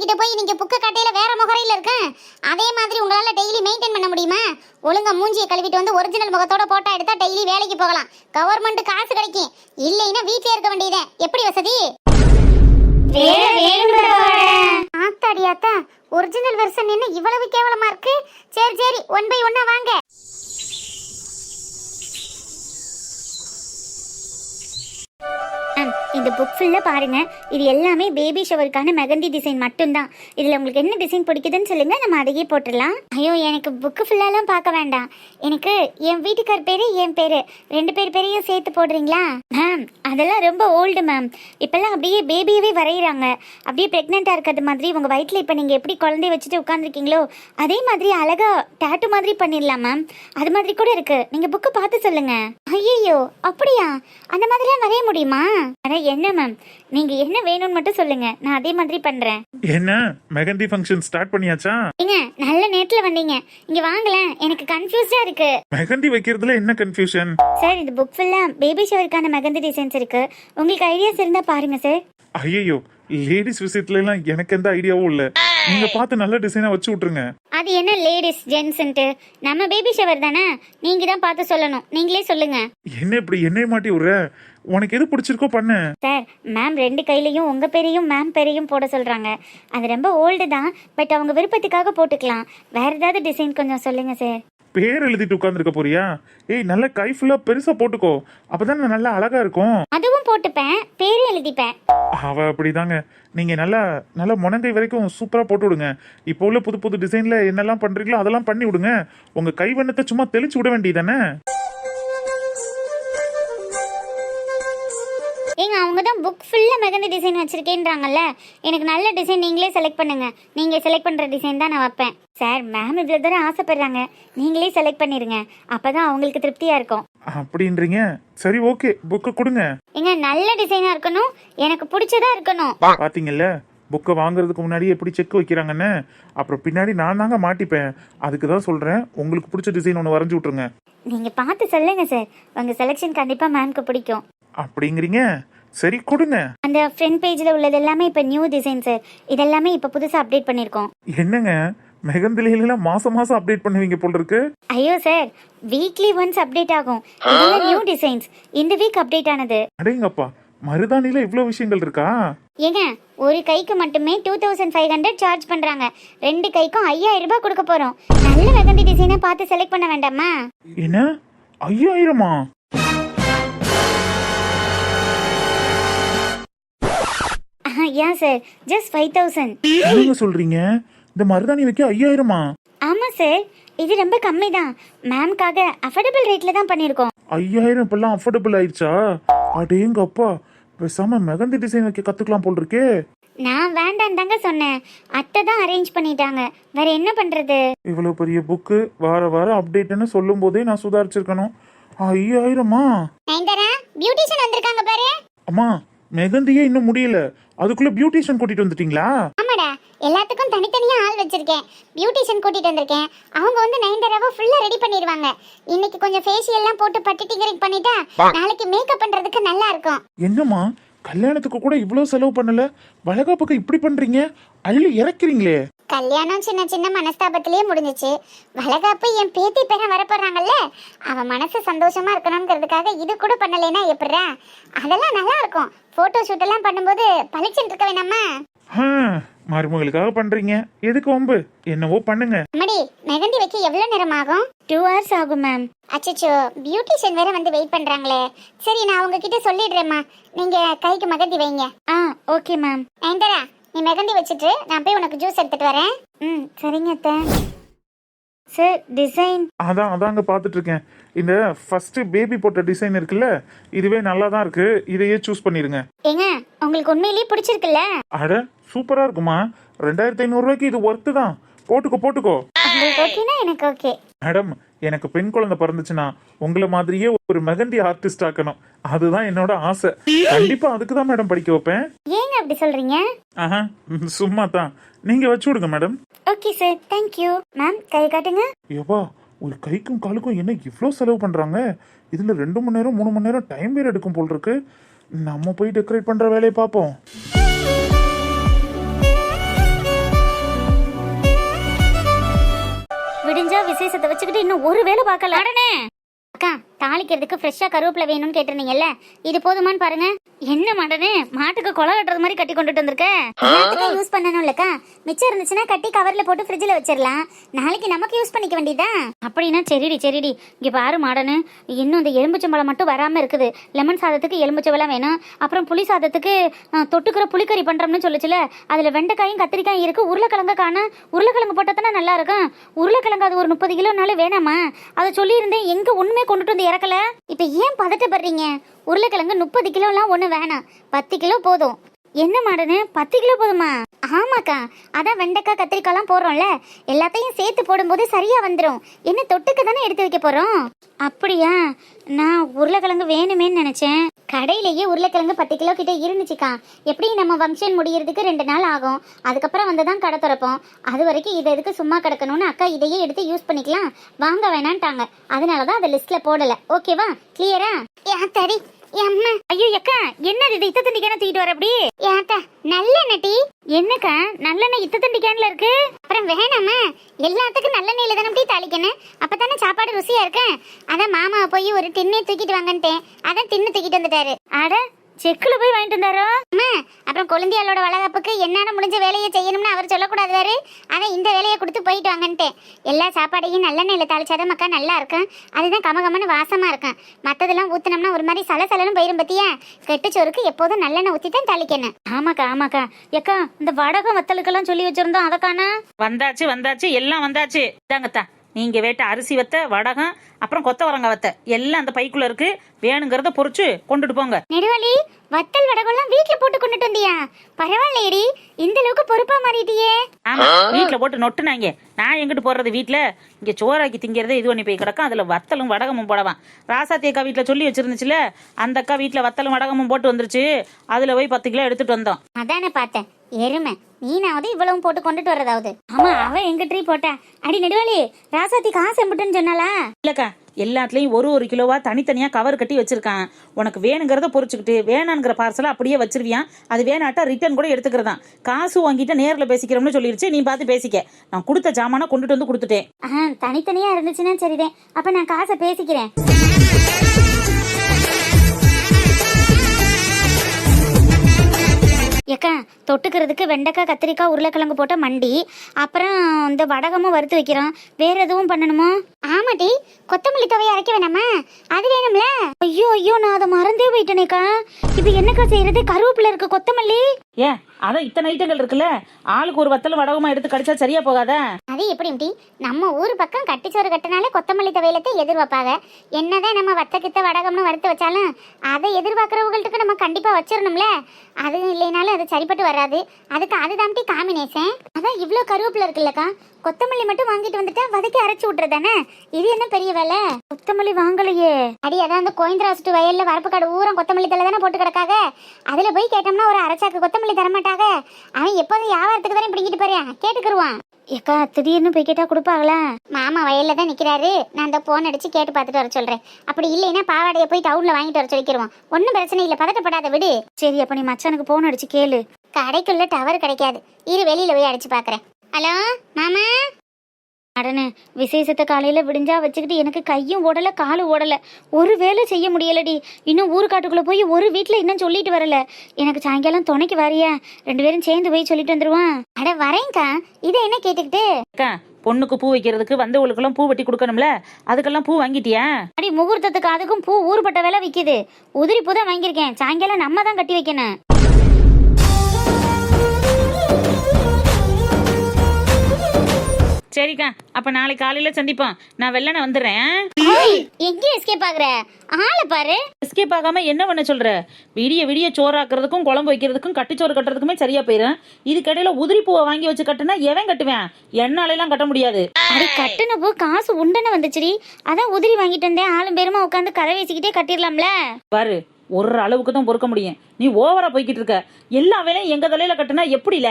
கிட்ட போய் நீங்க புக்கு கட்டையில வேற முகரையில இருக்கேன் அதே மாதிரி உங்களால டெய்லி மெயின்டைன் பண்ண முடியுமா? ஒழுங்கா மூஞ்சியை கழுவிட்டு வந்து ஒரிஜினல் முகத்தோட போட்டோ எடுத்தா டெய்லி வேலைக்கு போகலாம், கவர்மெண்ட் காசு கிடைக்கும். இல்லைன்னா வீட்லயே இருக்க வேண்டியதே. எப்படி வசதி? ஆத்தாடி ஆத்தா, ஒரிஜினல் வெர்ஷன் என்ன இவ்வளவு கேவலமா இருக்கு? சரி சரி, 1 by 1 வாங்க. இந்த புக் ஃபுல்லாக பாருங்க. இது எல்லாமே பேபி ஷவருக்கான மெகந்தி டிசைன் மட்டும்தான். இதில் உங்களுக்கு என்ன டிசைன் பிடிக்குதுன்னு சொல்லுங்க, நம்ம அதையே போட்டுடலாம். ஐயோ, எனக்கு புக்கு ஃபுல்லாலாம் பார்க்க வேண்டாம். எனக்கு என் வீட்டுக்கார் பேர், என் பேர், 2 பேர் பேரையும் சேர்த்து போடுறீங்களா? மேம், அதெல்லாம் ரொம்ப ஓல்டு மேம். இப்போல்லாம் அப்படியே பேபியவே வரைகிறாங்க. அப்படியே ப்ரெக்னெண்ட்டாக இருக்கிறது மாதிரி உங்கள் வயிற்றில் இப்போ நீங்கள் எப்படி குழந்தைய வச்சுட்டு உட்காந்துருக்கீங்களோ அதே மாதிரி அழகாக டேட்டு மாதிரி பண்ணிடலாம் மேம். அது மாதிரி கூட இருக்குது. நீங்கள் புக்கு பார்த்து சொல்லுங்கள். ஐயோ, அப்படியா? அந்த மாதிரிலாம் வரைய முடியுமா? அட என்ன மேம், நீங்க என்ன வேணும்னு மட்டும் சொல்லுங்க, நான் அதே மாதிரி பண்றேன். என்ன மெகந்தி ஃபங்க்ஷன் ஸ்டார்ட் பண்ணியாச்சா? ஏங்க, நல்ல நேரத்துல வந்தீங்க. இங்க வாங்களேன், எனக்கு கன்ஃபியூஸ்டா இருக்கு. மெகந்தி வைக்கிறதுல என்ன கன்ஃபியூஷன்? சார், இந்த புக் ஃபுல்லா பேபி ஷவருக்கான மெகந்தி டிசைன்ஸ் இருக்கு. உங்களுக்கு ஐடியாஸ் இருந்தா பாருங்க சார். ஐயோ, லேடிஸ் விஷயத்துல எல்லாம் எனக்கு எந்த ஐடியாவும் இல்ல. நீங்க பார்த்து நல்ல டிசைனா வச்சு விட்டுருங்க. அது என்ன லேடிஸ் ஜென்ஸ்ன்ட்டு? நம்ம பேபி ஷவர் தானே, நீங்க தான் பார்த்து சொல்லணும். நீங்களே சொல்லுங்க. என்ன இப்படி என்னை மாட்டி விடுற? உனக்கு எது பிடிச்சிருக்கோ பண்ணு. சார், மேம் 2 கையிலையும் உங்க பேரையும் மேம் பேரையும் போட சொல்றாங்க. அது ரொம்ப ஓல்டு தான், பட் அவங்க விருப்பத்துக்காக போட்டுக்கலாம். வேற ஏதாவது டிசைன் கொஞ்சம் சொல்லுங்க சார். பேர் எழுதிட்டு உட்கார்ந்துருக்க போறியா? ஏய், நல்ல கை ஃபுல்லா பெருசா போட்டுக்கோ, அப்பதான் நல்லா அழகா இருக்கும். அதுவும் போட்டுப்பேன், பேரும் எழுதிப்பேன். அவ அப்படிதாங்க. நீங்க நல்லா முனங்கை வரைக்கும் சூப்பரா போட்டு விடுங்க. இப்போ உள்ள புது புது டிசைன்ல என்னெல்லாம் பண்றீங்களோ அதெல்லாம் பண்ணி விடுங்க. உங்க கை வண்ணத்தை சும்மா தெளிச்சு விட வேண்டியதானே. ஏங்க, அவங்க தான் புக் ஃபுல்லாக மெகந்தி டிசைன் வச்சிருக்கேன்றாங்கல்ல. எனக்கு நல்ல டிசைன் நீங்களே செலக்ட் பண்ணுங்க. நீங்கள் செலக்ட் பண்ணுற டிசைன் தான் நான் வைப்பேன். சார், மேம் இவ்வளோ தூரம் ஆசைப்படுறாங்க, நீங்களே செலக்ட் பண்ணிடுங்க. அப்போ தான் அவங்களுக்கு திருப்தியாக இருக்கும். அப்படின்றீங்க? சரி, ஓகே, புக்கு கொடுங்க. ஏங்க, நல்ல டிசைனாக இருக்கணும், எனக்கு பிடிச்சதா இருக்கணும். பாத்தீங்கல்ல, புக்கை வாங்குறதுக்கு முன்னாடி எப்படி செக் வைக்கிறாங்கன்னு. அப்புறம் பின்னாடி நான் தாங்க மாட்டிப்பேன். அதுக்கு தான் சொல்றேன், உங்களுக்கு பிடிச்ச டிசைன் ஒன்று வரைஞ்சி விட்டுருங்க. நீங்கள் பார்த்து சொல்லுங்க சார், உங்கள் செலெக்ஷன் கண்டிப்பாக மேம்க்கு பிடிக்கும். அப்படிங்கிறீங்க? சரி, கொடுங்க. அந்த ஃப்ரண்ட் பேஜில் உள்ளது எல்லாமே இப்போ நியூ டிசைன் சார். இதெல்லாமே இப்போ புதுசாக அப்டேட் பண்ணியிருக்கோம். என்னங்க, மெகந்திலாம் மாசம் மாசம் அப்டேட் பண்ணுவீங்க போல இருக்கு. ஐயோ சார், வீக்லி ஒன்ஸ் அப்டேட் ஆகும். இதெல்லாம் நியூ டிசைன்ஸ், இந்த வீக் அப்டேட் ஆனது. அடேங்கப்பா, மருதாணில இவ்வளவு விஷயங்கள் இருக்கா? ஏங்க, ஒரு கைக்கு மட்டுமே 2500 சார்ஜ் பண்றாங்க. 2 கைக்கும் 5000 ரூபாய் கொடுக்க போறோம். நல்ல மெகந்தி டிசைனை பார்த்து செலக்ட் பண்ண வேண்டாமா? என்ன, 5000மா? ஏன் சார், ஜஸ்ட் 5000. என்னங்க சொல்றீங்க? இந்த மருதாணி வைக்க 5000மா? ஆமா சார், இது ரொம்ப கம்மி தான். மேம்காக அஃபோர்டபுள் ரேட்ல தான் பண்ணிருக்கோம். 5000 இப்பெல்லாம் அஃபோர்டபுள் ஆயிடுச்சா? அடேங்கப்பா, பேசாம மெகந்தி டிசைன் வைக்க கத்துக்கலாம் போல் இருக்கே. நான் வேண்டாம் தாங்க சொன்னேன், அத்தை தான் அரேஞ்ச் பண்ணிட்டாங்க. வேற என்ன பண்றது? இவ்வளவு பெரிய புக்கு வார வாரம் அப்டேட்னு சொல்லும் போதே நான் சுதாரிச்சிருக்கணும். 5000மா? பியூட்டிஷியன் வந்திருக்காங்க பாரு. அம்மா, மெகந்தியே இன்னும் முடியல, அதுக்குள்ள பியூட்டிஷியன் கூட்டிட்டு வந்துட்டீங்களா? ஆமாடா, எல்லாத்துக்கும் தனித்தனியா ஆள் வச்சிருக்கேன். பியூட்டிஷியன் கூட்டிட்டு வந்திருக்கேன். அவங்க வந்து 9:30 ஃபுல்லா ரெடி பண்ணிடுவாங்க. இன்னைக்கு கொஞ்சம் ஃபேஷியல் எல்லாம் போட்டு பட்டிட்டிங்கரிங் பண்ணிட்டா நாளைக்கு மேக்கப் பண்றதுக்கு நல்லா இருக்கும். என்னம்மா, கல்யாணத்துக்கு கூட இவ்வளவு செலவு பண்ணல, வளகாப்புக்கு இப்படி பண்றீங்க? அள்ளி இறக்குறீங்களே. கல்யாணம் சின்ன சின்ன மனஸ்தாபத்திலேயே முடிஞ்சிச்சு. வளகாப்பு என் பேத்தி பேர வரப்போறாங்கல்ல, அவ மனசு சந்தோஷமா இருக்கணும்ங்கிறதுக்காக இது கூட பண்ணலைன்னா எப்படிரா? அதெல்லாம் நல்லா இருக்கும். போட்டோ ஷூட் எல்லாம் பண்ணும்போது பளிச்சுட்டு இருக்க வேணாமா? மருமகளுக்காக பண்றீங்க, எதுக்கு வம்பு? என்னவோ பண்ணுங்க. அம்மாடி, மெகந்தி வைக்க எவ்வளவு நேரம் ஆகும்? 2 hours ஆகும் மேம். அச்சச்சோ, பியூட்டிஷியன் வேற வந்து வெயிட் பண்றாங்களே. சரி, நான் உங்ககிட்ட சொல்லிடுறேம்மா, நீங்க கைக்கு மெகந்தி வைங்க. Okay ma'am. நயன்தாரா, நீ மெகந்தி வச்சுட்டு நான் போய் உனக்கு ஜூஸ் எடுத்துட்டு வரேன். சரிங்க அத்தை. சார், டிசைன் அதாங்க பார்த்துட்டு இருக்கேன். இந்த ஃபர்ஸ்ட் பேபி போட்ட டிசைன் இருக்குல்ல, இதுவே நல்லா தான் இருக்கு, இதையே சூஸ் பண்ணிருங்க. ஏங்க, உங்களுக்கு உண்மையிலேயே பிடிச்சிருக்குல்ல? அட, சூப்பரா இருக்குமா. 2500 ரூபாய்க்கு இது ஒர்த்து தான். போட்டுக்கோ. உங்களுக்கு ஓகேனா எனக்கு ஓகே. மேடம், எனக்கு பெண் குழந்தை பிறந்துச்சுன்னா உங்களை மாதிரியே ஒரு மெகந்தி ஆர்டிஸ்ட் ஆக்கணும், அதுதான் என்னோட ஆசை. கண்டிப்பா அதுக்கு தான் மேடம் படிக்க வைப்பேன். ஏங்க அப்படி சொல்றீங்க? சும்மா தான், நீங்க வச்சு விடுங்க madam. Okay sir, thank you. Ma'am, கை காட்டுங்க. ஏப்பா, ஒரு கைக்கும் காலுக்கும் என்ன இவ்வளோ செலவு பண்றாங்க? இதுல 2 மணி நேரம் 3 மணி நேரம் டைம் வேற எடுக்கும் போல் இருக்கு. நம்ம போய் டெக்கரேட் பண்ற வேலையை பார்ப்போம். விசேஷத்தை வச்சுக்கிட்டு இன்னும் ஒரு வேலை பார்க்கல. உடனே அக்கா தாளிக்கிறதுக்கு ஃப்ரெஷ்ஷா கருவேப்பிலை வேணும்னு கேட்டிருந்தீங்கல்ல, இது போதுமான்னு பாருங்க. என்ன மாடனே மாட்டுக்கு கொலை கட்டுறது மாதிரி கட்டி கொண்டுட்டு வந்திருக்க. எல்லாத்துக்கும் யூஸ் பண்ணணும்லக்கா, மிச்சம் இருந்துச்சுன்னா கட்டி கவர்ல போட்டு ஃப்ரிட்ஜில் வச்சிடலாம், நாளைக்கு நமக்கு யூஸ் பண்ணிக்க வேண்டியதா. அப்படின்னா சரிடி. இங்க பாரு மாடனு, இன்னும் இந்த எலும்புச்சம்பழம் மட்டும் வராம இருக்குது. லெமன் சாதத்துக்கு எலும்புச்சம்பழம் வேணும், அப்புறம் புளி சாதத்துக்கு தொட்டுக்கிற புளிக்கறி பண்றோம்னு சொல்லுச்சுல, அதுல வெண்டைக்காயும் கத்திரிக்காயும் இருக்கு, உருளைக்கிழங்கு காணும். உருளைக்கிழங்கு போட்டா நல்லா இருக்கும். உருளைக்கிழங்கு அது ஒரு 30 கிலோனாலும் வேணாமா? அதை சொல்லியிருந்தேன், எங்க ஒண்ணுமே கொண்டுட்டு வந்து இறக்கல. இப்ப ஏன் பதட்டப்படுறீங்க? உருளைக்கிழங்கு 30 கிலோலாம் ஒண்ணு வேணாம், 10 கிலோ போதும். என்ன மாடனு 10 கிலோ போதுமா? ஆமாக்கா, அதான் வெண்டைக்காய் கத்திரிக்காய்லாம் போடுறோம்ல, எல்லாத்தையும் சேர்த்து போடும்போது சரியா வந்துடும். என்ன தொட்டுக்கு தானே எடுத்து வைக்க போறோம். அப்படியா? நான் உருளைக்கிழங்கு வேணுமேன்னு நினைச்சேன். கடையிலேயே உருளைக்கிழங்கு 10 கிலோ கிட்ட இருந்துச்சுக்கா. எப்படி நம்ம ஃபங்க்ஷன் முடியறதுக்கு 2 நாள் ஆகும், அதுக்கப்புறம் வந்து தான் கடை திறப்போம். அது வரைக்கும் இதை எதுக்கு சும்மா கிடக்கணும்னு அக்கா இதையே எடுத்து யூஸ் பண்ணிக்கலாம், வாங்க வேணான்ட்டாங்க. அதனாலதான் அதை லிஸ்ட்ல போடல. ஓகேவா? கிளியரா? தடி ஐயோ அக்கா, என்னது இது இத்த தண்டி கேன தூக்கிட்டு வர? அப்படி ஏக்கா நல்லெண்ணெய் டீ. என்னக்கா நல்லெண்ணெய் இத்த தண்டி கேன்ல இருக்கு? அப்புறம் வேணாமா? எல்லாத்துக்கும் நல்லெண்ணெயில தானே டீ தாளிக்கணும், அப்பதானே சாப்பாடு ருசியா இருக்கு. அதான் மாமா போய் ஒரு டின்னே தூக்கிட்டு வாங்கன்ட்டேன், அதான் டின்னு தூக்கிட்டு வந்துட்டாரு. அட செக்குல போய் வாங்கிட்டு வந்தாரோ? அப்புறம் கொழுந்தியாளோட வளகாப்புக்கு என்னால முடிஞ்ச வேலையை செய்யணும்னு அவர் சொல்லக்கூடாது வேறு, அதான் இந்த வேலையை கொடுத்து போயிட்டு வாங்கன்ட்டேன். எல்லா சாப்பாடையும் நல்லெண்ணெயில தாளிச்சாதான் மக்கா நல்லா இருக்கும், அதுதான் கமகமன்னு வாசமா இருக்கும். மற்றதெல்லாம் ஊத்தினோம்னா ஒரு மாதிரி சலசலன்னு போயிரும். பத்தியா, கெட்டுச்சோறுக்கு எப்போதும் நல்லெண்ணெய் ஊற்றி தான் தாளிக்கணும். ஆமாக்கா. எக்கா இந்த வடகம் வத்தலுக்கெல்லாம் சொல்லி வச்சிருந்தோம், அதற்கான வந்தாச்சு எல்லாம் வந்தாச்சு. இதாங்கத்தா, நீங்க வேட்ட அரிசி வத்த, வடகம், அப்புறம் கொத்தவரங்காய் வத்த எல்லாம் அந்த பைக்குள்ள இருக்கு. வேணுங்கிறத பொறிச்சு கொண்டுட்டு போங்க. நெடுவாளி, வத்தல் வடகம்லாம் வீட்டுல போட்டு கொண்டுட்டு வந்தியா? பரவாயில்லையடி, இந்த அளவுக்கு பொறுப்பா மாறிட்டியே. ஆமா, வீட்டுல போட்டு நொட்டுனாங்க. நான் எங்கிட்டு போடுறது? வீட்டுல இங்க சோறாக்கி திங்கிறதே இது பண்ணி போய் கிடக்கும், அதுல வத்தலும் வடகமும் போடவான். ராசாத்தி அக்கா வீட்டுல சொல்லி வச்சிருந்துச்சுல, அந்த அக்கா வீட்டுல வத்தலும் வடகமும் போட்டு வந்துருச்சு. அதுல போய் 10 கிலோ எடுத்துட்டு வந்தோம். அதானே பார்த்தேன். எருமை, நீனாவது இவ்வளவு போட்டு கொண்டுட்டு வர்றதாவது. ஆமா, அவ எங்க ட்ரீ போட்டா. அடி நெடுவாளி, ராசாத்தி காசு எம்பிட்டுன்னு சொன்னாலா? இல்லக்கா, எல்லாத்துலயும் ஒரு கிலோவா தனித்தனியா கவர் கட்டி வச்சிருக்கான். உனக்கு வேணுங்கிறத பொறிச்சுக்கிட்டு வேணாங்கிற பார்சலை அப்படியே வச்சிருவியான். அது வேணாட்டா ரிட்டர்ன் கூட எடுத்துக்கிறதான். காசு வாங்கிட்டு நேர்ல பேசிக்கிறோம்னு சொல்லிருச்சு, நீ பார்த்து பேசிக்க. நான் கொடுத்த ஜாமான கொண்டுட்டு வந்து கொடுத்துட்டேன். தனித்தனியா இருந்துச்சுன்னா சரிதே, அப்ப நான் காசை பேசிக்கிறேன். ஏக்கா தொட்டுக்கிறதுக்கு வெண்டைக்காய் கத்திரிக்காய் உருளைக்கிழங்கு போட்ட மண்டி, அப்புறம் இந்த வடகமும் வறுத்து வைக்கிறோம். வேற எதுவும் பண்ணணுமோ? ஆமாடி, கொத்தமல்லி துவையை அரைக்க வேணாமா? அது வேணும்ல. ஐயோ நான் அதை மறந்தே போயிட்டேனேக்கா. இப்போ என்னக்கா செய்யறது? கருவேப்பிலை இருக்கு, கொத்தமல்லி. ஏன் அதான் இத்தனை ஐட்டங்கள் இருக்குல்ல, ஆளுக்கு ஒரு வத்தலும் வடகமா எடுத்து கடிச்சா சரியா போகாதா? அது எப்படி? நம்ம ஊர் பக்கம் கட்டிச்சோறு கட்டினாலே கொத்தமல்லி துவையலத்தை எதிர்பார்ப்பாங்க. என்னதான் நம்ம வத்த கித்த வடகம்னு வறுத்து வச்சாலும் அதை எதிர்பார்க்கறவங்களுக்கு நம்ம கண்டிப்பா வச்சிடணும்ல. அது இல்லைனாலும் அது சரிப்பட்டு வராது. அதுக்கு அதுதான் காம்பினேஷன். அதான் இவ்வளோ கருவேப்பிலை இருக்குல்லக்கா, கொத்தமல்லி மட்டும் வாங்கிட்டு வந்துட்டா வதக்கி அரைச்சு விட்டுறதானே. இது என்ன பெரிய வேலை? கொத்தமல்லி வாங்கலையே. அடி, அதான் அந்த கோயந்திராஸ்ட் வயல்ல வரப்பு காடு ஊரம் கொத்தமல்லி தலை தானே போட்டு கிடக்காக. அதுல போய் கேட்டோம்னா ஒரு அரைச்சாக்கு கொத்தமல்லி தரமாட்டாக. அவன் எப்போதும் வியாபாரத்துக்கு தானே பிடிக்கிட்டு போறியா, கேட்டுக்குருவான். ஏக்கா திடீர்னு போய் கேட்டா கொடுப்பாங்களா? மாமா வயல்ல தான் நிக்கிறாரு, நான் அந்த போன் அடிச்சு கேட்டு பார்த்துட்டு வர சொல்றேன். அப்படி இல்லைன்னா பாவாடைய போய் டவுன்ல வாங்கிட்டு வர சொல்லிக்கிறோம். ஒன்னும் பிரச்சனை இல்லை, பதட்டப்படாத விடு. சரி, அப்ப நீ மச்சானுக்கு போன் அடிச்சு கேளு. கடைக்குள்ள டவர் கிடைக்காது, இரு வெளியில போய் அடிச்சு பாக்குறேன். ஹலோ மாமா. அடனே விசேஷத்தை காலையில விடிஞ்சா வச்சுக்கிட்டு எனக்கு கையும் ஓடல காலும் ஓடல, ஒரு வேலை செய்ய முடியலடி. இன்னும் ஊருக்காட்டுக்குள்ள போய் ஒரு வீட்டுல இன்னும் சொல்லிட்டு வரல. எனக்கு சாயங்காலம் துணைக்கு வரியா? 2 பேரும் சேர்ந்து போய் சொல்லிட்டு வந்துருவான். அட வரேன்க்கா. இதை என்ன கேட்டுக்கிட்டு? அக்கா, பொண்ணுக்கு பூ வைக்கிறதுக்கு வந்தவங்களுக்கெல்லாம் பூ வெட்டி கொடுக்கணும்ல, அதுக்கெல்லாம் பூ வாங்கிட்டியா? அடி, முகூர்த்தத்துக்கு அதுக்கும் பூ ஊருப்பட்ட வேலை விக்குது. உதிரி பூ தான் வாங்கியிருக்கேன், சாயங்காலம் நம்ம தான் கட்டி வைக்கணும். சரிக்கா, அப்ப நாளைக்கு காலையில சந்திப்போம். நான் வெள்ளன வந்துடுறேன். எங்க எஸ்கேப் ஆகுற? ஆளை பாரு. எஸ்கேப் ஆகாம என்ன பண்ண சொல்ற? விடிய சோறாக்குறதுக்கும் குழம்பு வைக்கிறதுக்கும் கட்டிச்சோறு கட்டுறதுக்குமே சரியா போயிடும். இதுக்கடையில உதிரி பூவை வாங்கி வச்சு கட்டுனா எவன் கட்டுவேன்? என்னாலெல்லாம் கட்ட முடியாது. அது கட்டுன பூ காசு உண்டன வந்துச்சுடி, அதான் உதிரி வாங்கிட்டு வந்தேன். ஆளும் பேருமா உட்காந்து கதை பேசிக்கிட்டே கட்டிடலாம்ல. பாரு, ஒரு அளவுக்கு தான் பொறுக்க முடியும். நீ ஓவரா போய்கிட்டு இருக்க. எல்லா வேலையும் எங்க தலையில கட்டுனா எப்படில?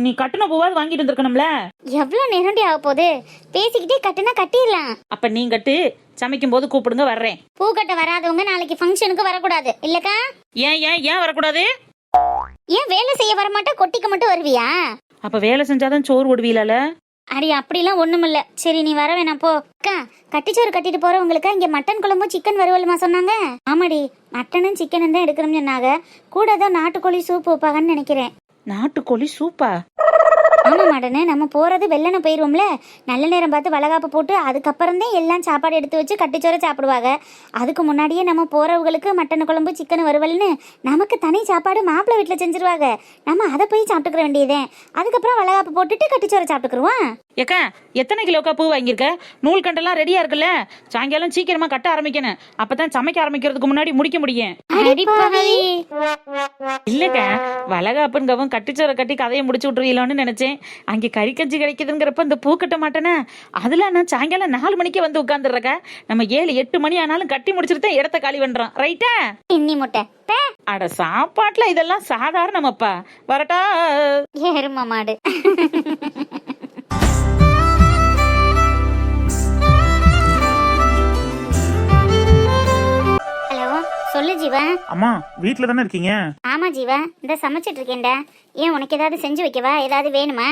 நீ கட்டுன பூவாது வாங்கிட்டு வந்திருக்கணும்ல. எவ்வளவு நேரண்டி ஆக போகுது? பேசிக்கிட்டே கட்டுனா கட்டிடலாம். அப்ப நீ கட்டு, சமைக்கும் போது கூப்பிடுங்க, வர்றேன். பூ கட்ட வராதவங்க நாளைக்கு ஃபங்க்ஷனுக்கு வரக்கூடாது இல்லக்கா? ஏன் வரக்கூடாது? ஏன் வேலை செய்ய வரமாட்டா, கொட்டிக்க மட்டும் வருவியா? அப்ப வேலை செஞ்சாதான் சோறு ஓடுவீலால. அடி அப்படிலாம் ஒண்ணும் இல்ல. சரி நீ வர வேணாம் போ. அக்கா, கட்டிச்சோறு கட்டிட்டு போறவங்களுக்கு இங்க மட்டன் குழம்பும் சிக்கன் வறுவலுமா சொன்னாங்க? ஆமாடி, மட்டனும் சிக்கனும் தான் எடுக்கணும்னு சொன்னாங்க. கூட ஏதோ நாட்டுக்கோழி சூப் வைப்பாங்கன்னு நினைக்கிறேன். நாட்டுக்கோழி சூப்பா? ஆமா மாடனே, நம்ம போறது வெள்ளனை போயிருவோம்ல, நல்ல நேரம் பார்த்து வளகாப்பு போட்டு அதுக்கப்புறம் தான் எல்லாம் சாப்பாடு எடுத்து வச்சு கட்டிச்சோற சாப்பிடுவாங்க. அதுக்கு முன்னாடியே நம்ம போறவங்களுக்கு மட்டன் குழம்பு சிக்கன் வறுவல்னு நமக்கு தனி சாப்பாடு மாப்பிள்ளை வீட்டில் செஞ்சிருவாங்க. நம்ம அதை போய் சாப்பிட்டுக்கிற வேண்டியதே. அதுக்கப்புறம் வளகாப்பு போட்டுட்டு கட்டிச்சோற சாப்பிட்டுக்குருவோம். ஏக்கா, எத்தனை கிலோக்கா பூ வாங்கியிருக்க? நூல் கண்டெல்லாம் ரெடியா இருக்குல்ல? சாயங்காலம் சீக்கிரமா கட்ட ஆரம்பிக்கணும். அப்பதான் சமைக்க ஆரம்பிக்கிறதுக்கு முன்னாடி முடிக்க முடியும். இல்லக்கா, வளகாப்புங்கவும் கட்டிச்சோரை கட்டி கதையை முடிச்சு விட்டுருவீங்களோன்னு நினைச்சேன். அங்கே கறி கஞ்சி கிடைக்குதுங்கிறப்ப இந்த பூ கட்ட மாட்டேனா? அதுல நான் சாயங்காலம் 4 மணிக்கு வந்து உட்காந்துடுறக்கா. நம்ம 7-8 மணி ஆனாலும் கட்டி முடிச்சுட்டு தான் இடத்த காலி பண்றோம். ரைட்டா? இன்னி முட்டை அட, சாப்பாட்டுல இதெல்லாம் சாதாரணமாப்பா. வரட்டா? எரும மாடு. ஹலோ, சொல்லு ஜீவா. அம்மா வீட்டில் தானே இருக்கீங்க? ஆமா ஜீவா, இந்த சமைச்சிட்டு இருக்கேன்டா. ஏன், உனக்கு ஏதாவது செஞ்சு வைக்கவா? ஏதாவது வேணுமா?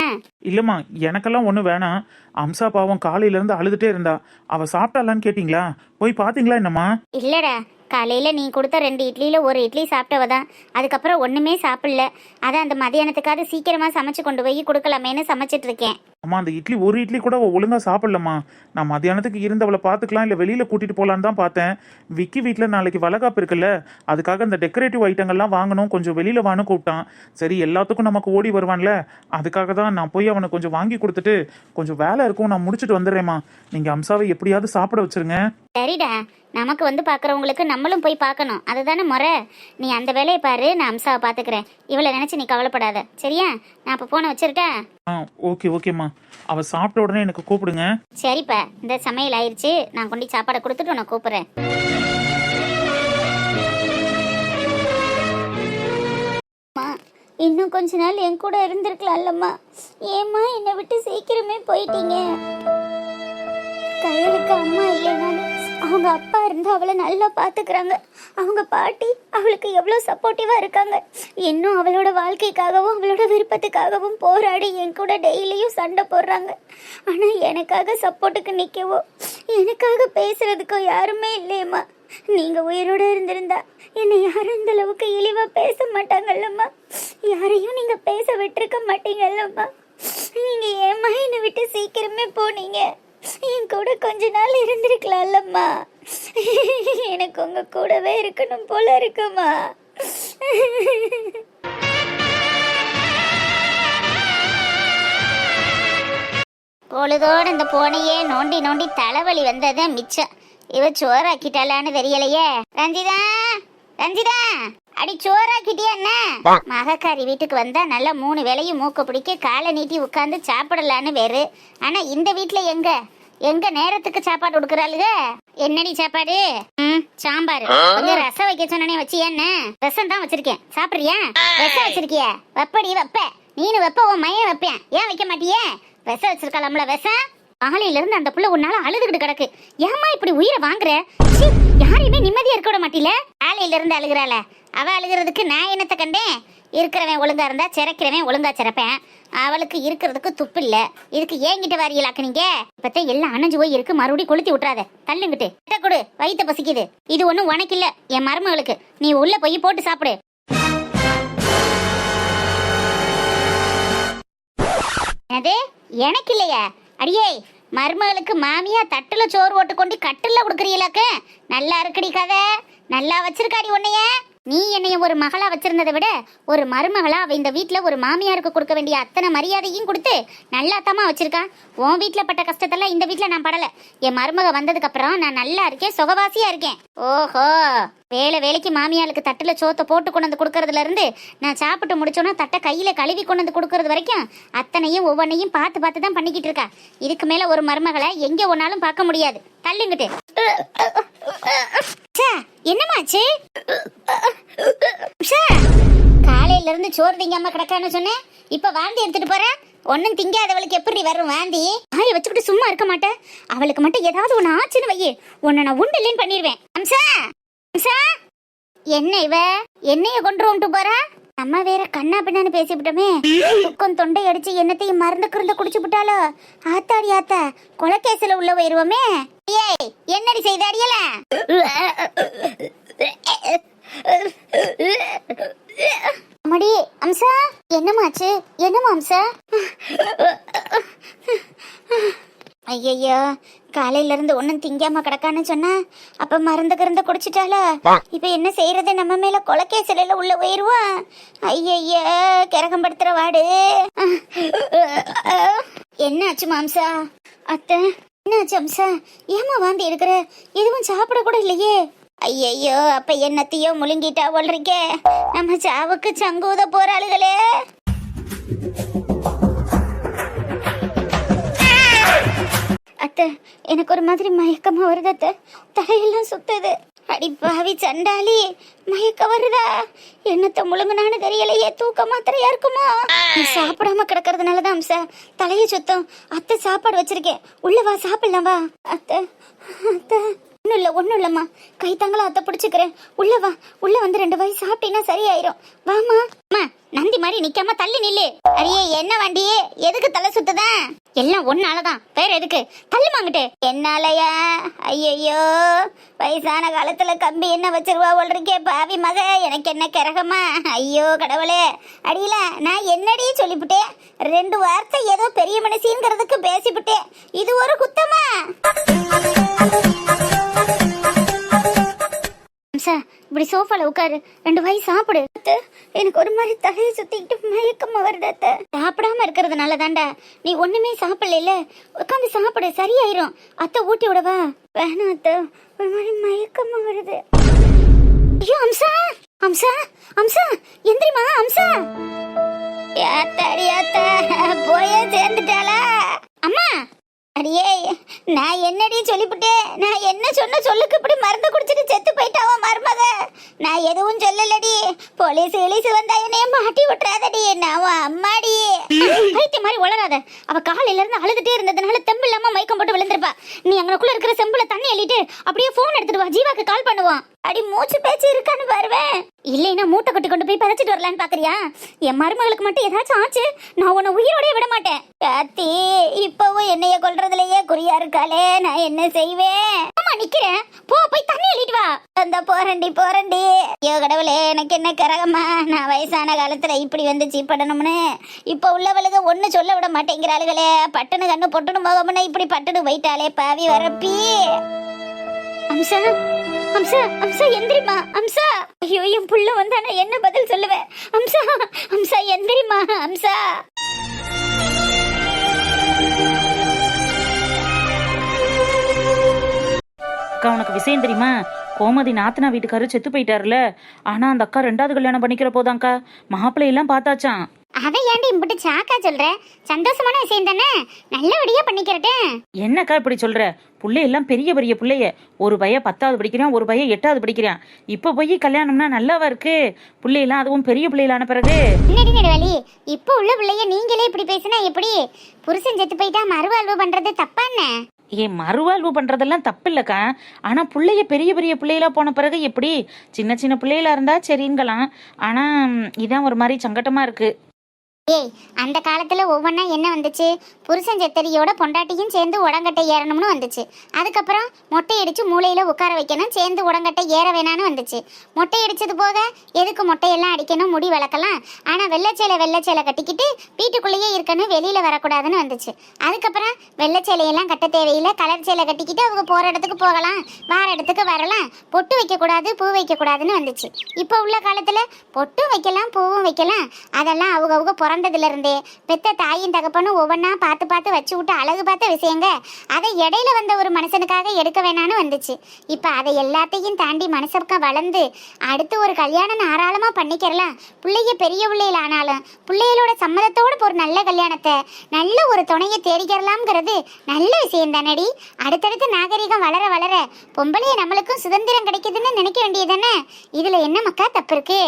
இல்லைம்மா, எனக்கெல்லாம் ஒன்றும் வேணாம். அம்சா பாவம் காலையிலேருந்து அழுதுகிட்டே இருந்தா. அவள் சாப்பிட்டாலான்னு கேட்டிங்களா? போய் பார்த்தீங்களா என்னம்மா? இல்லடா, காலையில் நீ கொடுத்த 2 இட்லியில் 1 இட்லி சாப்பிட்டவ தான். அதுக்கப்புறம் ஒன்றுமே சாப்பிடல. அதான் அந்த மதியானத்துக்காவது சீக்கிரமாக சமைச்சு கொண்டு போய் கொடுக்கலாமேன்னு சமைச்சிட்டு இருக்கேன். அம்மா, அந்த ஒரு இட்லி கூட ஒழுங்காக சாப்பிடலம்மா. நான் மத்தியானத்துக்கு இருந்தவளை பார்த்துக்கலாம், இல்லை வெளியில் கூட்டிகிட்டு போகலான்னு தான் பார்த்தேன். விக்கி வீட்டில் நாளைக்கு வளகாப்பு இருக்குல்ல, அதுக்காக இந்த டெக்கரேட்டிவ் ஐட்டங்கள்லாம் வாங்கணும், கொஞ்சம் வெளியில் வான்னு கூப்பிட்டான். சரி, எல்லாத்துக்கும் நமக்கு ஓடி வருவான்ல, அதுக்காக தான் நான் போய் அவனை கொஞ்சம் வாங்கி கொடுத்துட்டு கொஞ்சம் வேலை இருக்கும், நான் முடிச்சுட்டு வந்துடுறேம்மா. நீங்கள் அம்சாவை எப்படியாவது சாப்பிட வச்சிருங்க. சரிடா, நமக்கு வந்து பார்க்குறவங்களுக்கு நம்மளும் போய் பார்க்கணும், அதுதானே முறை. நீ அந்த வேலையை பாரு, நான் அம்சாவை பார்த்துக்கிறேன். இவளை நினச்சி நீ கவலைப்படாத, சரியா? நான் இப்போ போனை வச்சிருட்டேன். ஓகேம்மா. அவள் சாப்பிட்ட உடனே எனக்கு கூப்பிடுங்க. சரிப்பா, இந்த சமையல் ஆயிடுச்சு, நான் கொண்டு சாப்பாடை கொடுத்துட்டு உன்னை கூப்பிட்றேன். இன்னும் கொஞ்ச நாள் என் கூட இருந்திருக்கலாம்லம்மா. ஏம்மா என்னை விட்டு சீக்கிரமே போயிட்டீங்க? கையலுக்கு அம்மா இல்லைனாலும் அவங்க அப்பா இருந்து அவளை நல்லா பார்த்துக்கிறாங்க. அவங்க பாட்டி அவளுக்கு எவ்வளோ சப்போர்ட்டிவாக இருக்காங்க. இன்னும் அவளோட வாழ்க்கைக்காகவும் அவளோட விருப்பத்துக்காகவும் போராடி என் கூட டெய்லியும் சண்டை போடுறாங்க. ஆனால் எனக்காக சப்போர்ட்டுக்கு நிற்கவோ எனக்காக பேசுறதுக்கோ யாருமே இல்லையம்மா. நீங்கள் உயிரோடு இருந்திருந்தா என்னை யாரும் இந்த அளவுக்கு இழிவாக பேச மாட்டாங்கல்லம்மா. யாரையும் நீங்கள் பேச விட்டுருக்க மாட்டீங்கல்லம்மா. நீங்கள் ஏம்மா என்னை விட்டு சீக்கிரமே போனீங்க? என் கூட கொஞ்ச நாள் இருந்திருக்கலாம்லம்மா. எனக்கு உங்க கூடவே இருக்கணும் போல இருக்குமா? பொழுதோட இந்த போனையே நோண்டி நோண்டி தலைவலி வந்ததே மிச்சம். இவ சோறாக்கிட்டாளான்னு தெரியலையே. ரஞ்சிதா, ரஞ்சிதா, அடி சோறாக்கிட்டியா என்ன? மகக்காரி வீட்டுக்கு வந்தா நல்லா 3 வேளையும் மூக்க பிடிக்க காலை நீட்டி உட்காந்து சாப்பிடலான்னு வேறு. ஆனா இந்த வீட்டுல எங்க நேரத்துக்கு சாப்பாடு கொடுக்குறாளுங்க. என்னடி சாப்பாடு? சாம்பார். கொஞ்சம் ரசம் வைக்க சொன்னே வச்சு. என்ன ரசம் தான் வச்சிருக்கேன், சாப்பிடுறியா? ரசம் வச்சிருக்கிய? வெப்படி வெப்ப, நீனு வெப்ப, உன் மையம் வைப்பேன். ஏன் வைக்க மாட்டியே? விஷம் வச்சிருக்கலாம்ல விஷம். காலையில இருந்து அந்த புள்ள உன்னால அழுதுகிட்டு கிடக்கு. ஏமா இப்படி உயிரை வாங்குற? யாரையுமே நிம்மதியா இருக்க விட மாட்டில? காலையில இருந்து அழுகுறாள. அவ அழுகிறதுக்கு நான் என்னத்தை கண்டேன்? இருக்கிறவன் ஒழுங்கா இருந்தா சிறைக்கிறவன் ஒழுங்கா சிறப்பேன். அவளுக்கு இருக்கிறதுக்கு துப்பு இல்ல. இதுக்கு ஏங்கிட்ட வாரியலாக்கு நீங்க. இப்பத்த எல்லாம் அணைஞ்சு போய் இருக்கு, மறுபடியும் கொளுத்தி விட்டுறாத. தள்ளுங்கிட்டு கொடு, வயிற்ற பசிக்குது. இது ஒண்ணும் உனக்கு இல்ல, என் மருமகளுக்கு. நீ உள்ள போய் போட்டு சாப்பிடு. அது எனக்கு இல்லையா? அடியே, மருமகளுக்கு மாமியா தட்டுல சோறு ஓட்டு கொண்டு கட்டுல கொடுக்குறீங்களாக்க? நல்லா இருக்குடி கதை, நல்லா வச்சிருக்காடி உன்னைய. நீ என்னைய ஒரு மகளா வச்சிருந்ததை விட ஒரு மருமகளா அவ இந்த வீட்டுல ஒரு மாமியாருக்கு கொடுக்க வேண்டிய அத்தனை மரியாதையும் கொடுத்து நல்லா தாமா வச்சிருக்கா. உன் வீட்டுல பட்ட கஷ்டத்தெல்லாம் இந்த வீட்டுல நான் படல. என் மருமக வந்ததுக்கு அப்புறம் நான் நல்லா இருக்கேன், சுகவாசியா இருக்கேன். ஓஹோ, வேலைக்கு மாமியாளுக்கு தட்டுல சோத்தை போட்டு கொண்டு வந்து கொடுக்கறதுல இருந்து நான் சாப்பிட்டு முடிச்சோன்னா தட்டை கையில கழுவி கொண்டு வந்து கொடுக்கறது வரைக்கும் அத்தனையும் ஒவ்வொன்னையும் பார்த்து பார்த்து தான் பண்ணிக்கிட்டு இருக்கா. இதுக்கு மேல ஒரு மருமகளை எங்க ஒன்னாலும் பார்க்க முடியாது. தள்ளுங்கிட்டு. என்னமாச்சு? காலையில இருந்து சோறு திங்காம கிடக்கான்னு சொன்னேன், இப்ப வாந்தி எடுத்துட்டு போற. ஒன்னும் திங்காதவளுக்கு எப்படி வரும் வாந்தி? ஆய வச்சுக்கிட்டு சும்மா இருக்க மாட்டேன். அவளுக்கு மட்டும் ஏதாவது ஒண்ணு ஆச்சுன்னு வையே, உன்னை நான் உண்டு இல்லைன்னு பண்ணிடுவேன். அம்சா, அம்சா, என்ன இவ என்னைய கொண்டு வந்துட்டு போறா? நம்ம வேற கண்ணா பின்னான்னு பேசிவிட்டோமே. துக்கம் தொண்டை அடிச்சு என்னத்தையும் மருந்து கிருந்த குடிச்சு விட்டாலோ. ஆத்தாடி ஆத்தா, கொலைக்கேசில உள்ள போயிருவோமே. ஏய், என்னடி செய்த அடியல? அம்மாடி அம்சா, என்னமாச்சு? என்னமா அம்சா? ஐயையோ, காலையில இருந்து ஒன்னும் திங்காம கிடக்கான்னு சொன்னா, அப்ப மருந்து கிருந்த குடிச்சிட்டாளா? இப்ப என்ன செய்யறது? நம்ம மேல கொலைக்கேசில உள்ள போயிருவோம். ஐயையோ, கிறகம் படுத்துற வாடு. என்னாச்சு மாம்சா? அத்தை, என்னாச்சு அம்சா? ஏமா வாந்தி எடுக்கிற? எதுவும் சாப்பிட கூட இல்லையே. ஐயையோ, அப்ப என்னத்தையோ முழுங்கிட்டா போல்றிக்கே. நம்ம சாவுக்கு சங்கூத போறாளுகளே. அத்தை, எனக்கு ஒரு மாதிரி மயக்கமா வருது அத்தை. தலையெல்லாம் சுத்துது. அடி பாவி சண்டாளி, மயக்க வருதா? என்னத்த முழுங்குனான்னு தெரியலையே. தூக்க மாத்திரையா இருக்குமா? நீ சாப்பிடாம கிடக்கிறதுனாலதான் அம்சா தலைய சுத்தம். அத்தை சாப்பாடு வச்சிருக்கேன், உள்ள வா, சாப்பிடலாம் வா. அத்தை அத்தை, ஒன்னும் இல்லம்மா, கை தாங்களா அத்தை பிடிச்சுக்கிறேன். உள்ள வா, உள்ள வந்து 2 வாய் சாப்பிட்டீங்கன்னா சரியாயிரும். வாமா. அம்மா, நந்தி மாதிரி நிக்காம தள்ளி நில்லு. அரியே, என்ன வண்டியே, எதுக்கு தலை சுத்துதான்? எல்லாம் ஒன்னாலதான், வேற எதுக்கு? தள்ளு வாங்கிட்டு. என்னாலயா? ஐயையோ, வயசான காலத்துல கம்பி என்ன வச்சிருவா ஒல்றிக்கே பாவி மக. எனக்கு என்ன கிரகமா? ஐயோ கடவுளே. அடியில நான் என்னடி சொல்லிவிட்டேன்? 2 வார்த்தை ஏதோ பெரிய மனுஷிங்கிறதுக்கு பேசிவிட்டேன். இது ஒரு குத்தமா? இப்படி சோஃபால உட்காரு, 2 வாய் சாப்பிடு. எனக்கு ஒரு மாதிரி தலையை சுத்திக்கிட்டு மயக்கமா வருது. சாப்பிடாம இருக்கிறதுனால தாண்டா. நீ ஒண்ணுமே சாப்பிடல, உட்காந்து சாப்பிடு, சரியாயிரும். அத்தை ஊட்டி விடவா? வேணாம் அத்தை, ஒரு மாதிரி மயக்கமா வருது. ஐயோ அம்சா, அம்சா, அம்சா, எந்திரிமா அம்சா. யாத்தாடி யாத்தா, போயே சேர்ந்துட்டாளா? அம்மா, அடியே, நான் என்னடி சொல்லிவிட்டேன்? நான் என்ன சொன்ன சொல்லுக்கு இப்படி மருந்து குடிச்சிட்டு செத்து போயிட்டாவ மருமக. நான் எதுவும் சொல்லலடி. போலீஸ் வந்தா என்னைய மாட்டி விட்டுறாதடி. நான் அம்மாடி. பைத்திய மாதிரி உளராத. அவ காலையில இருந்து அழுதுட்டே இருந்ததுனால தெம்பு இல்லாம மயக்கம் போட்டு விழுந்திருப்பா. நீ அங்கனக்குள்ள இருக்கிற செம்புல தண்ணி அள்ளிட்டு அப்படியே போன் எடுத்துட்டு வா, ஜீவாக்கு கால் பண்ணுவான். அடி மூச்சு பேச்சு இருக்கான்னு பாருவேன். இல்லைன்னா மூட்டை கட்டி கொண்டு போய் பறிச்சிட்டு வரலான்னு பாக்குறியா? என் மருமகளுக்கு மட்டும் ஏதாச்சும் ஆச்சு, நான் உன்னை உயிரோடய விட மாட்டேன். காத்தி, இப்பவும் என்னைய கொல்றதுலயே குறியா இருக்காளே, நான் என்ன செய்வேன்? அம்மா நிக்கிறேன், போய் தண்ணி அள்ளிட்டு வா. அந்த போறண்டி. ஐயோ கடவுளே, எனக்கு என்ன கரகமா? நான் வயசான காலத்துல இப்படி வந்து சீப்படணும்னு இப்ப உள்ளவளுக்கு ஒண்ணு சொல்ல விட மாட்டேங்கிறாளுகளே. பட்டுனு கண்ணு பொட்டுனு போகமுன்னா இப்படி பட்டுனு போயிட்டாலே பாவி வரப்பி. அம்சா, அம்சா, அம்சா எந்திரிமா அம்சா. ஐயோ, என் புள்ள வந்தா நான் என்ன பதில் சொல்லுவேன்? அம்சா, அம்சா எந்திரிமா அம்சா. அக்கா, உனக்கு விஷயம் தெரியுமா? கோமதி நாத்தனா வீட்டுக்காரு செத்து போயிட்டாருல. ஆனா அந்த அக்கா 2வது கல்யாணம் பண்ணிக்கிற போதாங்க்கா. மாப்பிள்ளையெல்லாம் பார்த்தாச்சான். அதை ஏன்டி இம்பிட்டு சாக்கா சொல்ற? சந்தோஷமான விஷயம் தானே, நல்லபடியா பண்ணிக்கிறேன். என்னக்கா இப்படி சொல்ற? பிள்ளையெல்லாம் பெரிய பெரிய பிள்ளைய. ஒரு பையன் 10வது படிக்கிறான், ஒரு பையன் 8வது படிக்கிறான். இப்ப போய் கல்யாணம்னா நல்லாவா இருக்கு? பிள்ளையெல்லாம் அதுவும் பெரிய பிள்ளைகளான பிறகு. என்னடி நெடுவாளி, இப்போ உள்ள பிள்ளைய நீங்களே இப்படி பேசினா எப்படி? புருஷன் செத்து போயிட்டா மறுவாழ்வு பண்றது தப்பா என்ன? ஏன் மறுவாழ்வு பண்றதெல்லாம் தப்பு இல்லக்கா. ஆனா பிள்ளைய பெரிய பெரிய பிள்ளைகளா போன பிறகு எப்படி? சின்ன சின்ன பிள்ளைகளா இருந்தா சரிங்கலாம். ஆனா இதான் ஒரு மாதிரி சங்கட்டமா இருக்கு. ஏய், அந்த காலத்துல ஒவ்வொன்றா என்ன வந்துச்சு? புருஷன் செத்தடியோட பொண்டாட்டியும் சேர்ந்து உடங்கட்டை ஏறணும்னு வந்துச்சு. அதுக்கப்புறம் மொட்டை அடிச்சு மூளையில உட்கார வைக்கணும், சேர்ந்து உடங்கட்டை ஏற வேணான்னு வந்துச்சு. மொட்டை அடிச்சது போக எதுக்கு மொட்டையெல்லாம் அடிக்கணும், முடி வளர்க்கலாம், ஆனா வெள்ளைச்சேலை கட்டிக்கிட்டு வீட்டுக்குள்ளேயே இருக்கணும், வெளியில வரக்கூடாதுன்னு வந்துச்சு. அதுக்கப்புறம் வெள்ளைச்சேலையெல்லாம் கட்ட தேவையில்லை, கலர் சேலை கட்டிக்கிட்டு அவங்க போற இடத்துக்கு போகலாம், வார இடத்துக்கு வரலாம், பொட்டு வைக்கக்கூடாது, பூ வைக்கக்கூடாதுன்னு வந்துச்சு. இப்போ உள்ள காலத்துல பொட்டும் வைக்கலாம், பூவும் வைக்கலாம். அதெல்லாம் அவங்க பிறந்ததுல இருந்தே பெத்த தாயும் தகப்பனும் ஒவ்வொன்றா பார்த்து பார்த்து வச்சு விட்டு அழகு பார்த்த விஷயங்க. அதை இடையில வந்த ஒரு மனுஷனுக்காக எடுக்க வேணான்னு வந்துச்சு. இப்போ அதை எல்லாத்தையும் தாண்டி மனுஷனுக்கு வளர்ந்து அடுத்து ஒரு கல்யாணம் தாராளமாக பண்ணிக்கிறலாம். பிள்ளைய பெரிய பிள்ளைகள் ஆனாலும் பிள்ளைகளோட சம்மதத்தோடு ஒரு நல்ல கல்யாணத்தை, நல்ல ஒரு துணையை தேடிக்கிறலாம்ங்கிறது நல்ல விஷயம் தானடி. அடுத்தடுத்து நாகரிகம் வளர வளர பொம்பளைய நம்மளுக்கும் சுதந்திரம் கிடைக்குதுன்னு நினைக்க வேண்டியதானே. இதுல என்ன மக்கா தப்பு இருக்கு?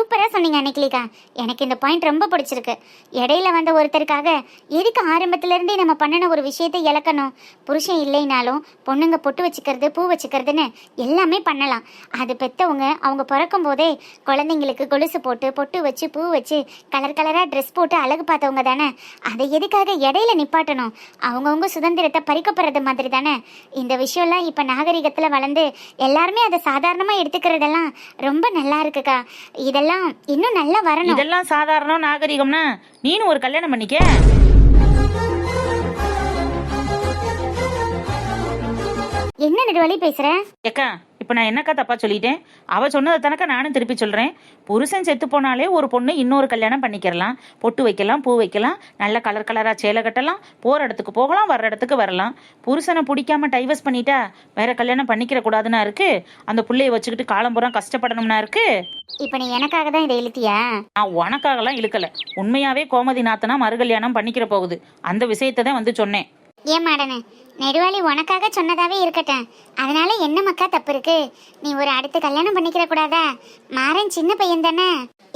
சூப்பரா சொன்னீங்க அன்னைக்கிலிக்கா. எனக்கு இந்த பாயிண்ட் ரொம்ப பிடிச்சிருக்கு. இடையில வந்த ஒருத்தருக்காக எதுக்கு ஆரம்பத்துல இருந்தே நம்ம பண்ணின ஒரு விஷயத்தை இழக்கணும்? புருஷன் இல்லைனாலும் பொண்ணுங்க பொட்டு வச்சுக்கிறது, பூ வச்சுக்கிறதுன்னு எல்லாமே பண்ணலாம். அது பெத்தவங்க அவங்க பிறக்கும் போதே குழந்தைங்களுக்கு கொலுசு போட்டு பொட்டு வச்சு பூ வச்சு கலர் கலரா ட்ரெஸ் போட்டு அழகு பார்த்தவங்க தானே. அதை எதுக்காக இடையில நிப்பாட்டணும்? அவங்கவுங்க சுதந்திரத்தை பறிக்கப்படுறது மாதிரி தானே. இந்த விஷயம்லாம் இப்ப நாகரிகத்துல வளர்ந்து எல்லாருமே அதை சாதாரணமா எடுத்துக்கிறதெல்லாம் ரொம்ப நல்லா இருக்குக்கா. இதெல்லாம் இன்னும் நல்லா வரணும். இதெல்லாம் சாதாரண நாகரிகம்னா நீனும் ஒரு கல்யாணம் பண்ணிக்க. என்ன நெடுவழி பேசுற? ஏக்கா இப்போ நான் என்னக்கா தப்பா சொல்லிட்டேன்? அவ சொன்னதை தனக்கா நானும் திருப்பி சொல்றேன். புருஷன் செத்து போனாலே ஒரு பொண்ணு இன்னொரு கல்யாணம் பண்ணிக்கிறலாம். பொட்டு வைக்கலாம், பூ வைக்கலாம், நல்ல கலர் கலரா சேலை கட்டலாம், போற இடத்துக்கு போகலாம், வர்ற இடத்துக்கு வரலாம். புருஷனை பிடிக்காம டைவர்ஸ் பண்ணிட்டா வேற கல்யாணம் பண்ணிக்கிற கூடாதுன்னா இருக்கு? அந்த புள்ளைய வச்சுக்கிட்டு காலம்புறா கஷ்டப்படணும்னா இருக்கு? இப்ப நீ எனக்காக தான் இதை இழுத்தியா? நான் உனக்காகலாம் இழுக்கல. உண்மையாவே கோமதி நாத்தனா மறுகல்யாணம் பண்ணிக்கிற போகுது. அந்த விஷயத்தை தான் வந்து சொன்னேன். ஏன் மாடனு, நெடுவாளி உனக்காக சொன்னதாவே இருக்கட்டும். அதனால என்ன மக்கா தப்பு இருக்கு? நீ ஒரு அடுத்து கல்யாணம் பண்ணிக்கிற கூடாதா? மாறன் சின்ன பையன் தானே.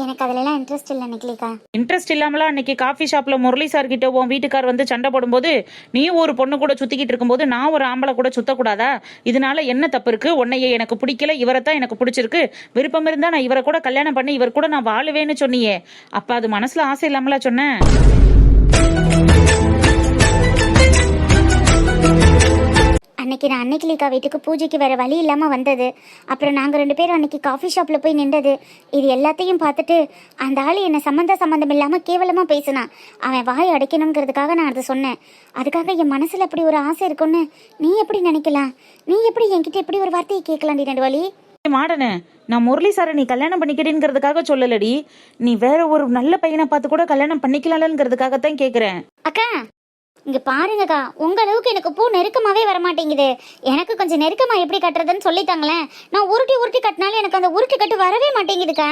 எனக்கு அதுலலாம் இன்ட்ரெஸ்ட் இல்லை நிக்கலிக்கா. இன்ட்ரெஸ்ட் இல்லாமலாம் அன்னைக்கு காஃபி ஷாப்ல முரளி சார் கிட்ட உன் வீட்டுக்கார் வந்து சண்டை போடும்போது நீ ஒரு பொண்ணு கூட சுத்திக்கிட்டு இருக்கும்போது நான் ஒரு ஆம்பளை கூட சுத்தக்கூடாதா? இதனால என்ன தப்பு இருக்கு? உன்னையே எனக்கு பிடிக்கல, இவரை தான் எனக்கு பிடிச்சிருக்கு, விருப்பம் இருந்தா நான் இவரை கூட கல்யாணம் பண்ணி இவர் கூட நான் வாழுவேன்னு சொன்னியே. அப்ப அது மனசுல ஆசை இல்லாமலா சொன்னேன்? அன்னைக்கு நான் அன்னைக்கிலிக்கா வீட்டுக்கு பூஜைக்கு வேற வழி இல்லாமல் வந்தது. அப்புறம் நாங்கள் 2 பேரும் அன்னைக்கு காஃபி ஷாப்பில் போய் நின்றது. இது எல்லாத்தையும் பார்த்துட்டு அந்த ஆள் என்னை சம்மந்தம் இல்லாமல் கேவலமாக பேசினான். அவன் வாய் அடைக்கணுங்கிறதுக்காக நான் அதை சொன்னேன். அதுக்காக என் மனசில் அப்படி ஒரு ஆசை இருக்குன்னு நீ எப்படி நினைக்கலாம்? நீ எப்படி என்கிட்ட இப்படி ஒரு வார்த்தையை கேட்கலாண்டி நடுவாளி? மாடனே, நான் முரளி சாரை நீ கல்யாணம் பண்ணிக்கிறேங்கிறதுக்காக சொல்லலடி. நீ வேற ஒரு நல்ல பையனை பார்த்து கூட கல்யாணம் பண்ணிக்கலாம்ங்கிறதுக்காகத்தான் கேட்குறேன். அக்கா இங்க பாருங்கக்கா, உங்க அளவுக்கு எனக்கு பூ நெருக்கமாவே வரமாட்டேங்குது. எனக்கு கொஞ்சம் நெருக்கமா எப்படி கட்டுறதுன்னு சொல்லித்தாங்களேன். நான் உருட்டி கட்டினாலும் எனக்கு அந்த உருட்டு கட்டு வரவே மாட்டேங்குதுக்கா.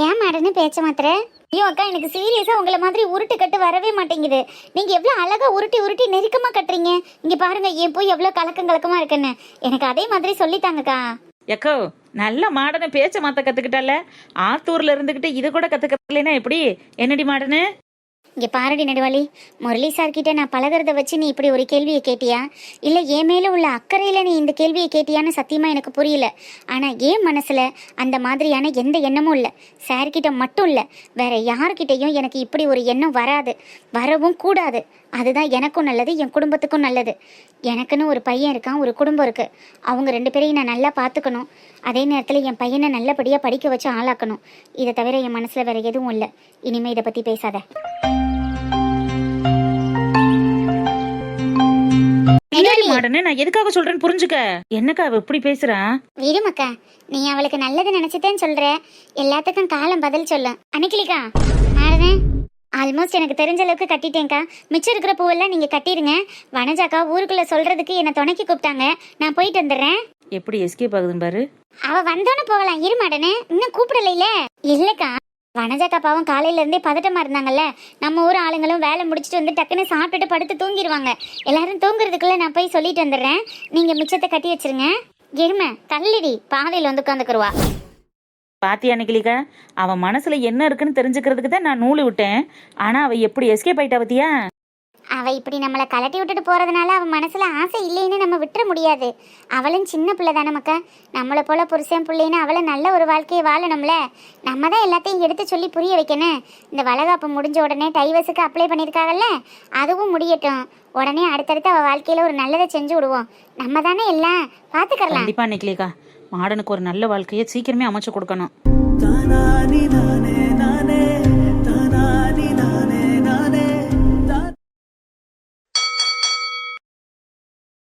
ஏன் மேடன்னு பேச்ச மாத்திர? ஐயோ அக்கா, எனக்கு சீரியஸா உங்களை மாதிரி உருட்டு கட்டு வரவே மாட்டேங்குது. நீங்க எவ்வளவு அழகா உருட்டி நெருக்கமா கட்டுறீங்க. இங்க பாருங்க என் பூ எவ்வளவு கலக்கமா இருக்குன்னு. எனக்கு அதே மாதிரி சொல்லித்தாங்கக்கா. எக்கோ நல்ல மாடனை பேச்ச மாத்த கத்துக்கிட்டால. ஆத்தூர்ல இருந்துகிட்டு இது கூட கத்துக்கலைன்னா எப்படி? என்னடி மாடனு? இங்க பாரடி நடுவாளி, முரளி சார் கிட்ட நான் பழகிறத வச்சு நீ இப்படி ஒரு கேள்வியை கேட்டியா, இல்ல என் மேல உள்ள அக்கறையில நீ இந்த கேள்வியை கேட்டியான்னு சத்தியமா எனக்கு புரியல. ஆனா என் மனசுல அந்த மாதிரியான எந்த எண்ணமும் இல்லை. சார் கிட்ட மட்டும் இல்லை, வேற யார்கிட்டையும் எனக்கு இப்படி ஒரு எண்ணம் வராது, வரவும் கூடாது. அதுதான் எனக்கும் நல்லது, என் குடும்பத்துக்கும் நல்லது. எனக்குன்னு ஒரு பையன் இருக்கான், ஒரு குடும்பம் இருக்கு. அவங்க 2 பேரையும் நான் நல்லா பார்த்துக்கணும். அதே நேரத்தில் என் பையனை நல்லபடியாக படிக்க வச்சு ஆளாக்கணும். இதை தவிர என் மனசில் வேற எதுவும் இல்லை. இனிமே இதை பற்றி பேசாத. நான் எதுக்காக சொல்றேன்னு புரிஞ்சுக்க. என்னக்கா அவ இப்படி பேசுறா? விடுமக்கா, நீ அவளுக்கு நல்லது நினைச்சுட்டேன்னு சொல்ற. எல்லாத்துக்கும் காலம் பதில் சொல்லும். அன்னைக்கிலிக்கா மாடனே, ஆல்மோஸ்ட் எனக்கு தெரிஞ்ச அளவுக்கு கட்டிட்டேங்க்கா. மிச்சம் இருக்கிற பூவெல்லாம் நீங்க கட்டிடுங்க. வனஜாக்கா ஊருக்குள்ள சொல்றதுக்கு என்னை துணைக்கி கூப்பிட்டாங்க. நான் போயிட்டு வந்துடுறேன். எப்படி எஸ்கேப் ஆகுதுன்னு பாரு. அவ வந்தோன்னு போகலாம். இரு மாடனே, இன்னும் கூப்பிடல. இல்லக்கா, வனஜாக்கா பாவம் காலையில இருந்தே பதட்டமா இருந்தாங்கல்ல. நம்ம ஊர் ஆளுங்களும் வேலை முடிச்சுட்டு வந்து டக்குன்னு சாப்பிட்டுட்டு படுத்து தூங்கிடுவாங்க. எல்லாரும் தூங்குறதுக்குள்ள நான் போய் சொல்லிட்டு வந்துடுறேன். நீங்க மிச்சத்தை கட்டி வச்சிருங்க. எருமை தள்ளிடி, பாதையில் வந்து உட்காந்துக்குருவா. பாத்தியா நிக்கிலிக்கா, அவன் மனசுல என்ன இருக்குன்னு தெரிஞ்சுக்கிறதுக்கு தான் நான் நூலு விட்டேன். ஆனா அவ எப்படி எஸ்கேப் ஆயிட்டா பத்தியா? அவ இப்படி நம்மளை கலட்டி விட்டுட்டு போறதுனால அவன் மனசுல ஆசை இல்லைன்னு நம்ம விட்டுற முடியாது. அவளும் சின்ன பிள்ளை தானே மக்கா. நம்மளை போல புருஷன் பிள்ளைன்னு அவளை நல்ல ஒரு வாழ்க்கையை வாழணும்ல. நம்ம தான் எல்லாத்தையும் எடுத்து சொல்லி புரிய வைக்கணும். இந்த வளகாப்பு முடிஞ்ச உடனே டைவர்ஸுக்கு அப்ளை பண்ணியிருக்காங்கல்ல, அதுவும் முடியட்டும். உடனே அடுத்தடுத்து அவள் வாழ்க்கையில ஒரு நல்லதை செஞ்சு விடுவோம். நம்ம தானே எல்லாம் பார்த்துக்கலாம். கண்டிப்பா நிக்கிலிக்கா, மாடனுக்கு ஒரு நல்ல வாழ்க்கையை சீக்கிரமே அமைச்சு கொடுக்கணும்.